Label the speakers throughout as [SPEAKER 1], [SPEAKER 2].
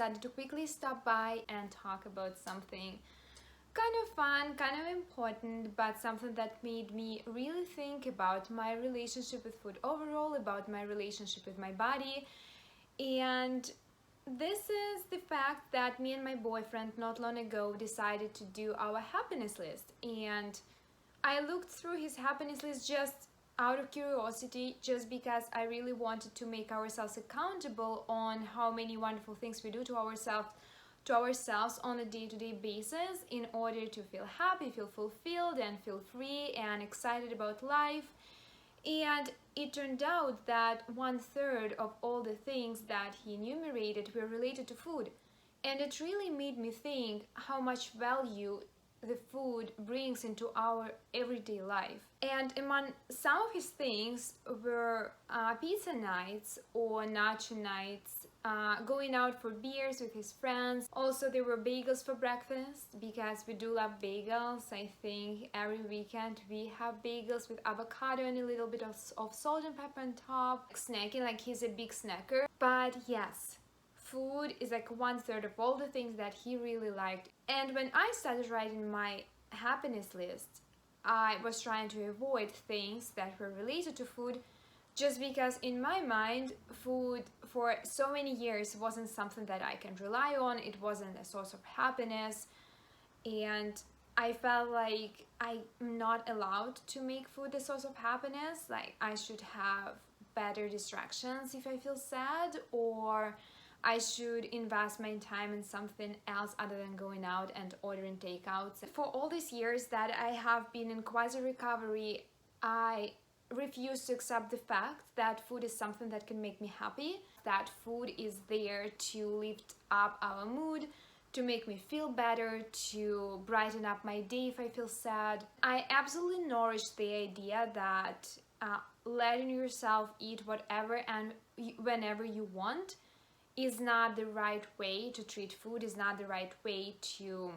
[SPEAKER 1] decided to quickly stop by and talk about something kind of fun, kind of important, but something that made me really think about my relationship with food overall, about my relationship with my body. And this is the fact that me and my boyfriend not long ago decided to do our happiness list. And I looked through his happiness list just out of curiosity, just because I really wanted to make ourselves accountable on how many wonderful things we do to ourselves on a day-to-day basis in order to feel happy, feel fulfilled, and feel free and excited about life. And it turned out that 1/3 of all the things that he enumerated were related to food. And it really made me think how much value the food brings into our everyday life. And among some of his things were pizza nights or nacho nights, going out for beers with his friends. Also, there were bagels for breakfast because we do love bagels. I think every weekend we have bagels with avocado and a little bit of salt and pepper on top. Snacking, like he's a big snacker. But yes, food is like 1/3 of all the things that he really liked. And when I started writing my happiness list, I was trying to avoid things that were related to food, just because in my mind, food for so many years wasn't something that I can rely on. It wasn't a source of happiness. And I felt like I'm not allowed to make food a source of happiness. Like I should have better distractions if I feel sad, or I should invest my time in something else other than going out and ordering takeouts. For all these years that I have been in quasi-recovery, I refuse to accept the fact that food is something that can make me happy, that food is there to lift up our mood, to make me feel better, to brighten up my day if I feel sad. I absolutely nourish the idea that letting yourself eat whatever and whenever you want is not the right way to treat food, is not the right way to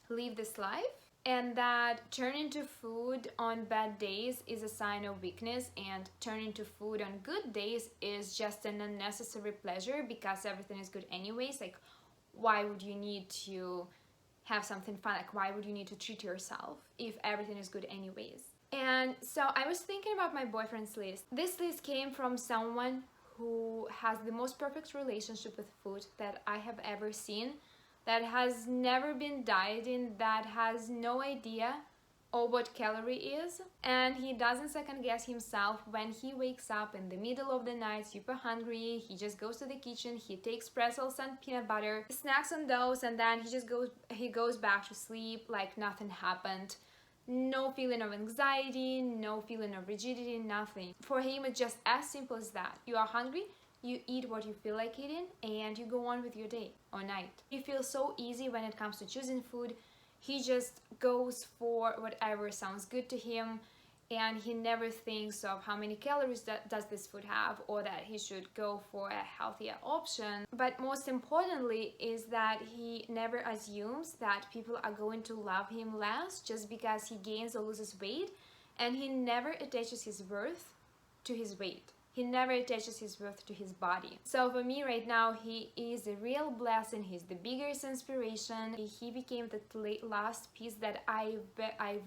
[SPEAKER 1] live this life, and that turning to food on bad days is a sign of weakness, and turning to food on good days is just an unnecessary pleasure because everything is good anyways. Like, why would you need to have something fun? Like, why would you need to treat yourself if everything is good anyways? And so I was thinking about my boyfriend's list. This list came from someone who has the most perfect relationship with food that I have ever seen, that has never been dieting, that has no idea of what calorie is, and he doesn't second guess himself when he wakes up in the middle of the night super hungry. He just goes to the kitchen, he takes pretzels and peanut butter, snacks on those, and then he goes back to sleep like nothing happened. No feeling of anxiety, no feeling of rigidity, nothing. For him, it's just as simple as that. You are hungry, you eat what you feel like eating, and you go on with your day or night. He feels so easy when it comes to choosing food. He just goes for whatever sounds good to him, and he never thinks of how many calories does this food have, or that he should go for a healthier option. But most importantly is that he never assumes that people are going to love him less just because he gains or loses weight, and he never attaches his worth to his weight. He never attaches his worth to his body. So for me right now, he is a real blessing. He's the biggest inspiration. He became the last piece that I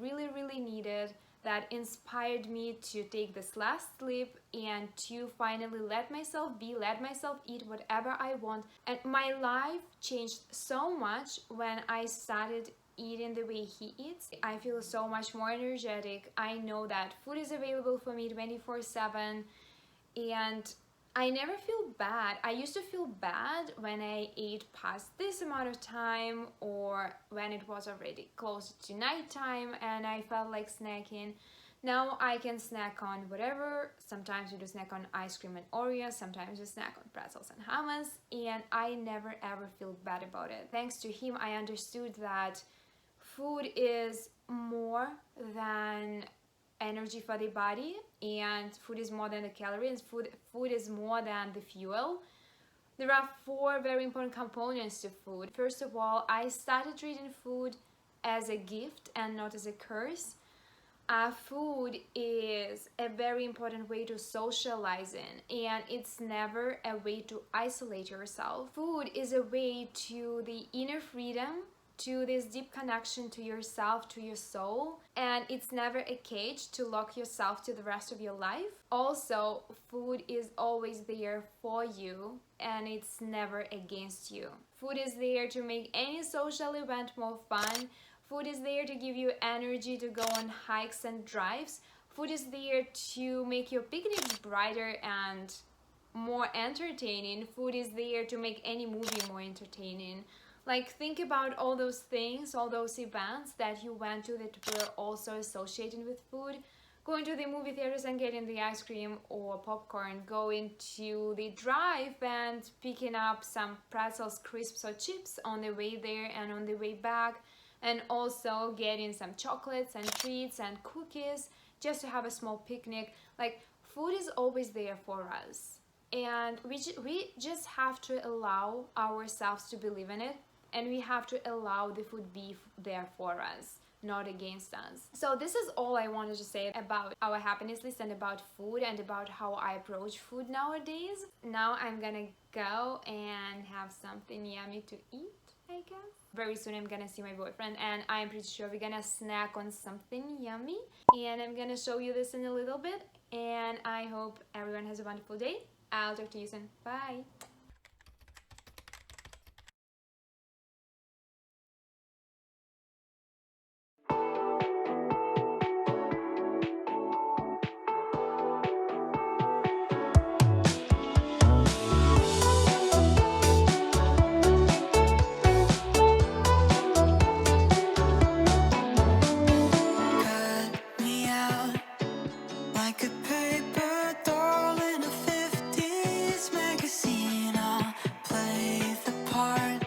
[SPEAKER 1] really needed, that inspired me to take this last leap and to finally let myself be, let myself eat whatever I want. And my life changed so much when I started eating the way he eats. I feel so much more energetic. I know that food is available for me 24/7, and I never feel bad. I used to feel bad when I ate past this amount of time, or when it was already close to nighttime and I felt like snacking. Now I can snack on whatever. Sometimes we do snack on ice cream and Oreos, sometimes we snack on pretzels and hummus, and I never ever feel bad about it. Thanks to him, I understood that food is more than energy for the body, and food is more than the calories. Food is more than the fuel. There are 4 very important components to food. First of all, I started treating food as a gift and not as a curse. Food is a very important way to socialize in, and it's never a way to isolate yourself. Food is a way to the inner freedom, to this deep connection to yourself, to your soul, and it's never a cage to lock yourself to the rest of your life. Also, food is always there for you and it's never against you. Food is there to make any social event more fun. Food is there to give you energy to go on hikes and drives. Food is there to make your picnics brighter and more entertaining. Food is there to make any movie more entertaining. Like, think about all those things, all those events that you went to that were also associated with food. Going to the movie theaters and getting the ice cream or popcorn, going to the drive and picking up some pretzels, crisps or chips on the way there and on the way back, and also getting some chocolates and treats and cookies just to have a small picnic. Like, food is always there for us, and we just have to allow ourselves to believe in it, and we have to allow the food be there for us, not against us. So this is all I wanted to say about our happiness list and about food and about how I approach food nowadays. Now I'm gonna go and have something yummy to eat, I guess. Very soon I'm gonna see my boyfriend and I'm pretty sure we're gonna snack on something yummy, and I'm gonna show you this in a little bit, and I hope everyone has a wonderful day. I'll talk to you soon. Bye.
[SPEAKER 2] Cut me out like a paper doll in a 50s magazine. I'll play the part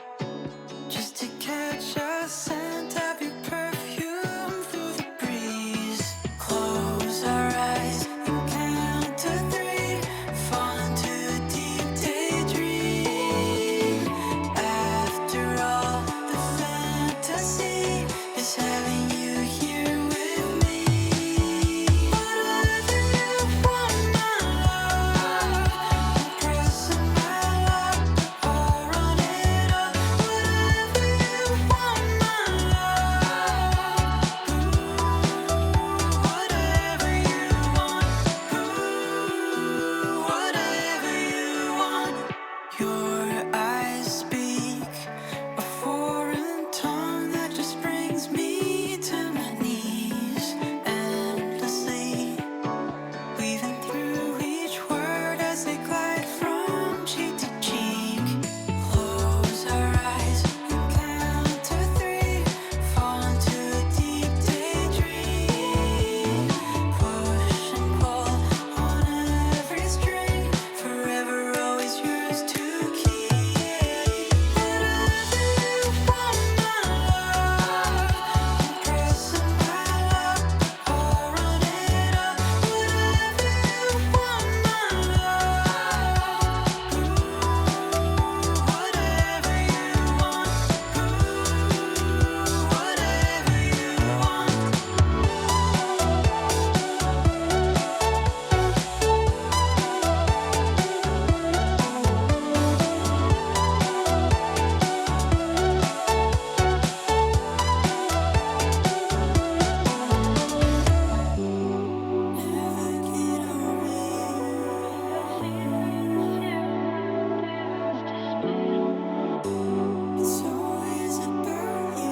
[SPEAKER 2] just to catch a scent of your perfume through the breeze. Close our eyes and count to 3. Fall into a deep daydream. After all, the fantasy is having you here with me. Whatever you want, my love, I'm pressing my luck, or run it up. Whatever you want, my love, whatever you want, whatever you want. Your eyes speak a foreign tongue that just brings me to my knees endlessly, weaving through each word as they glide from cheek to cheek. Close our eyes and count to 3. Fall into a deep daydream. Push and pull on every string. Forever, always yours to keep. Whatever you want, my love, I'm pressing my luck, or run it up. Whatever you want, my love, whatever you want, whatever you want. Never get away. It's always about you.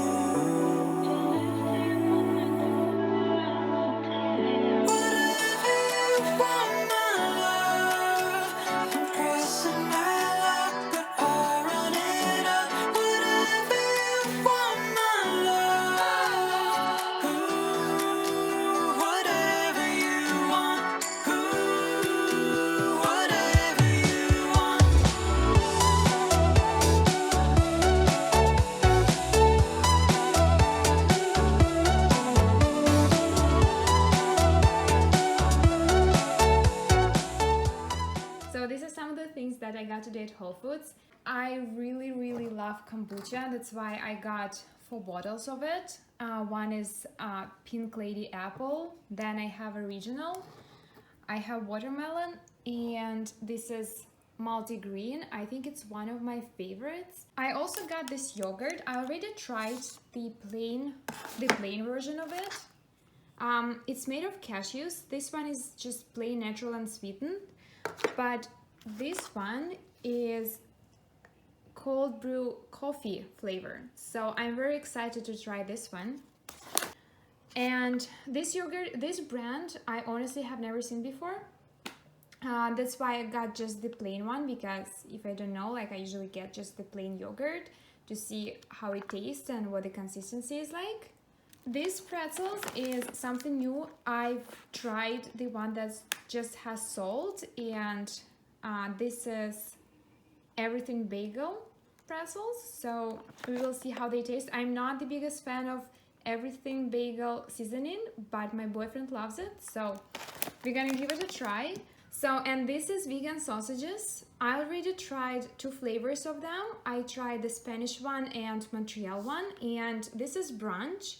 [SPEAKER 2] Whatever you want, my love, I'm pressing my luck, but I'll run it up. Whatever you want, my love, whatever you want, whatever you want.
[SPEAKER 1] So these are some of the things that I got today at Whole Foods. I really love kombucha. That's why I got 4 bottles of it. One is pink lady apple. Then I have original. I have watermelon, and this is multi-green. I think it's one of my favorites. I also got this yogurt. I already tried the plain version of it. It's made of cashews. This one is just plain natural and sweetened, but this one is cold brew coffee flavor. So I'm very excited to try this one. And this yogurt, this brand, I honestly have never seen before. That's why I got just the plain one, because if I don't know, like I usually get just the plain yogurt to see how it tastes and what the consistency is like. This pretzels is something new. I've tried the one that just has salt, and this is everything bagel pretzels, so we will see how they taste. I'm not the biggest fan of everything bagel seasoning, but my boyfriend loves it, so we're gonna give it a try. So, and this is vegan sausages. I already tried 2 flavors of them. I tried the Spanish one and Montreal one, and this is brunch.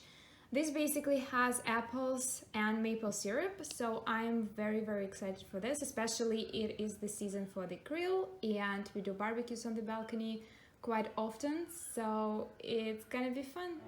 [SPEAKER 1] This basically has apples and maple syrup, so I'm very, very excited for this, especially it is the season for the grill, and we do barbecues on the balcony quite often, so it's gonna be fun.